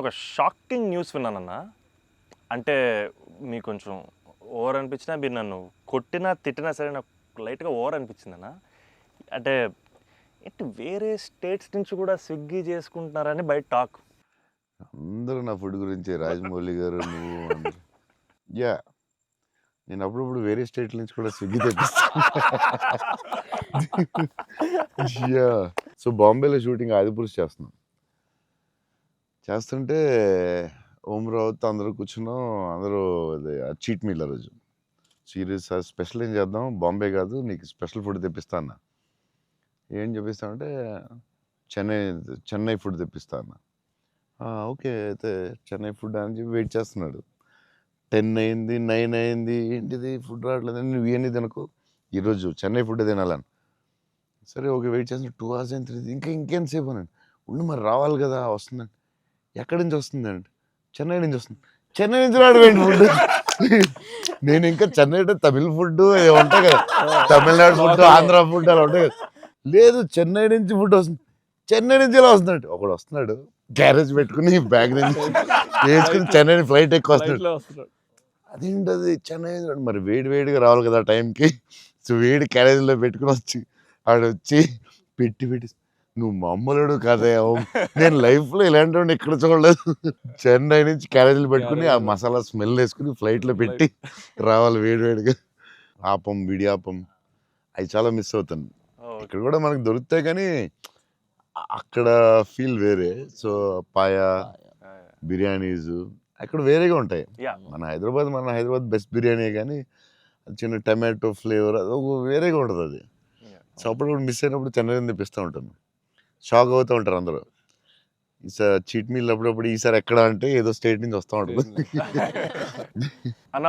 ఒక shocking news విన్నానన్నా. అంటే మీకు కొంచెం ఓవర్ అనిపించినా, మీరు నన్ను కొట్టినా, తిట్టినా సరే నాకు లైట్‌గా ఓవర్ అనిపించిందన్నా. అంటే ఏంటి వేరే స్టేట్స్ నుంచి కూడా స్విగ్గీ చేసుకుంటున్నారని బయట టాక్. అందరూ నా ఫుడ్ గురించే రాజమౌళి గారు నువ్వు అందరూ. యాహ్! నేను అప్పుడప్పుడు వేరే స్టేట్‌ల నుంచి కూడా స్విగ్గీ తెప్పిస్తాను. యాహ్! సో, బాంబేలో షూటింగ్ 'ఆదిపురుష్' చేస్తున్నాం. చేస్తుంటే ఓం రావుతో అందరూ కూర్చున్నాం. అందరూ అది చీట్ మీల్ ఆ రోజు. సీరియస్ స్పెషల్ ఏం చేద్దాం, బాంబే కాదు నీకు స్పెషల్ ఫుడ్ తెప్పిస్తా అన్న. ఏం తెప్పిస్తామంటే చెన్నై చెన్నై ఫుడ్ తెప్పిస్తా అన్న. ఓకే. అయితే చెన్నై ఫుడ్ అని చెప్పి వెయిట్ చేస్తున్నాడు. 10 అయింది, 9 అయింది. ఏంటిది ఫుడ్ రావట్లేదని, నువ్వు ఇవన్నీ తినకు. ఈరోజు చెన్నై ఫుడ్ తినాలని. సరే ఓకే. వెయిట్ చేస్తున్నా 2 అవర్స్ అయింది, 3 ఇంకెంతసేపు అనండి. ఉండు మరి రావాలి కదా వస్తుందండి. ఎక్కడి నుంచి వస్తుందండి? చెన్నై నుంచి వస్తుంది. చెన్నై నుంచి రావడం ఫుడ్. నేను ఇంకా చెన్నై అంటే తమిళ ఫుడ్ ఉంటాయి కదా, తమిళనాడు ఫుడ్, ఆంధ్ర ఫుడ్ అలా ఉంటాయి కదా. లేదు చెన్నై నుంచి ఫుడ్ వస్తుంది. చెన్నై నుంచి ఎలా వస్తున్నాడు? ఒకడు వస్తున్నాడు క్యారేజ్ పెట్టుకుని బ్యాగ్ నుంచి వేసుకుని చెన్నై ఫ్లైట్ ఎక్కువ వస్తున్నాడు. అదేంటది చెన్నై మరి వేడి వేడిగా రావాలి కదా టైంకి. సో వేడి క్యారేజ్లో పెట్టుకుని వచ్చి ఆడొచ్చి పెట్టి నువ్వు మామూలుడు కాదే, నేను లైఫ్లో ఇలాంటి వాడిని ఎక్కడ చూడలేదు. చెన్నై నుంచి క్యారేజీలు పెట్టుకుని ఆ మసాలా స్మెల్ వేసుకుని ఫ్లైట్లో పెట్టి రావాలి వేడివేడిగా. ఆపం విడియాపం అవి చాలా మిస్ అవుతాను. ఇక్కడ కూడా మనకు దొరుకుతాయి కానీ అక్కడ ఫీల్ వేరే. సో పాయా బిర్యానీస్ అక్కడ వేరేగా ఉంటాయి. మన హైదరాబాద్ బెస్ట్ బిర్యానీ కానీ చిన్న టమాటో ఫ్లేవర్ అది వేరేగా ఉంటుంది అది. సో అప్పుడు మిస్ అయినప్పుడు చెన్నై తెప్పిస్తూ ఉంటాను. షాక్ అవుతూ ఉంటారు అందరూ. ఈసారి చీట్ మీల్ అప్పుడప్పుడు ఈసారి ఎక్కడ అంటే ఏదో స్టేట్ నుంచి వస్తూ ఉంటుంది. అన్న